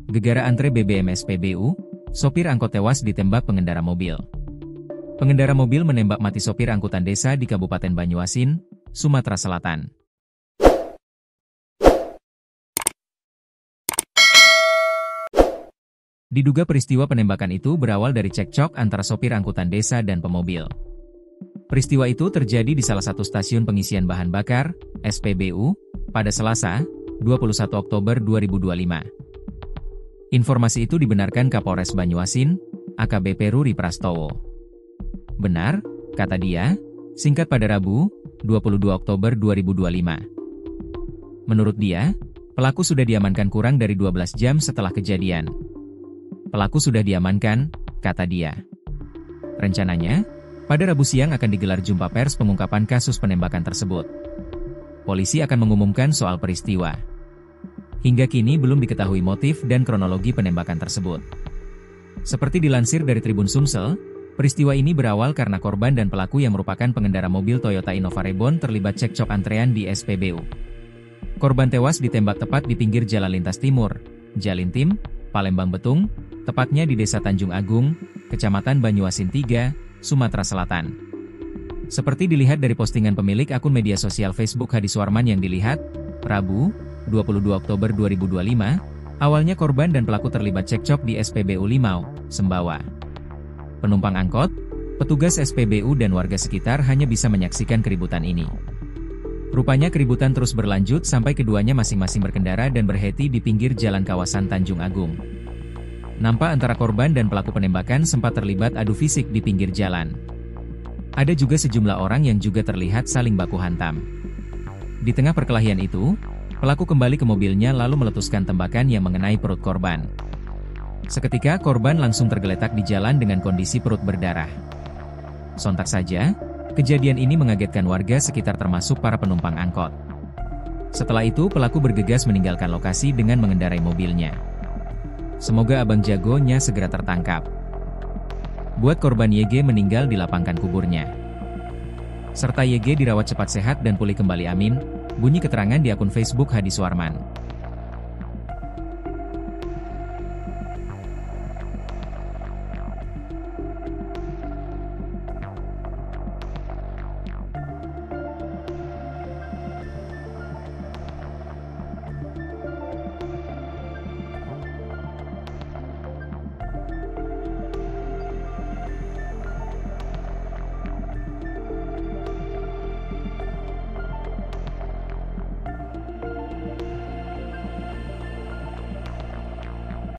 Gegara antre BBM SPBU, sopir angkot tewas ditembak pengendara mobil. Pengendara mobil menembak mati sopir angkutan desa di Kabupaten Banyuasin, Sumatera Selatan. Diduga peristiwa penembakan itu berawal dari cekcok antara sopir angkutan desa dan pemobil. Peristiwa itu terjadi di salah satu stasiun pengisian bahan bakar, SPBU, pada Selasa, 21 Oktober 2025. Informasi itu dibenarkan Kapolres Banyuasin, AKBP Ruri Prastowo. Benar, kata dia, singkat pada Rabu, 22 Oktober 2025. Menurut dia, pelaku sudah diamankan kurang dari 12 jam setelah kejadian. Pelaku sudah diamankan, kata dia. Rencananya, pada Rabu siang akan digelar jumpa pers pengungkapan kasus penembakan tersebut. Polisi akan mengumumkan soal peristiwa. Hingga kini belum diketahui motif dan kronologi penembakan tersebut. Seperti dilansir dari Tribun Sumsel, peristiwa ini berawal karena korban dan pelaku yang merupakan pengendara mobil Toyota Innova Reborn terlibat cekcok antrean di SPBU. Korban tewas ditembak tepat di pinggir Jalan Lintas Timur, Jalintim, Palembang Betung, tepatnya di Desa Tanjung Agung, Kecamatan Banyuasin 3, Sumatera Selatan. Seperti dilihat dari postingan pemilik akun media sosial Facebook Hadiswarman yang dilihat, Rabu, 22 Oktober 2025, awalnya korban dan pelaku terlibat cekcok di SPBU Limau, Sembawa. Penumpang angkot, petugas SPBU dan warga sekitar hanya bisa menyaksikan keributan ini. Rupanya keributan terus berlanjut sampai keduanya masing-masing berkendara dan berhenti di pinggir jalan kawasan Tanjung Agung. Nampak antara korban dan pelaku penembakan sempat terlibat adu fisik di pinggir jalan. Ada juga sejumlah orang yang juga terlihat saling baku hantam. Di tengah perkelahian itu, pelaku kembali ke mobilnya lalu meletuskan tembakan yang mengenai perut korban. Seketika korban langsung tergeletak di jalan dengan kondisi perut berdarah. Sontak saja, kejadian ini mengagetkan warga sekitar termasuk para penumpang angkot. Setelah itu pelaku bergegas meninggalkan lokasi dengan mengendarai mobilnya. Semoga Abang Jagonya segera tertangkap. Buat korban YG meninggal dilapangkan kuburnya. Serta YG dirawat cepat sehat dan pulih kembali amin, bunyi keterangan di akun Facebook Hadiswarman.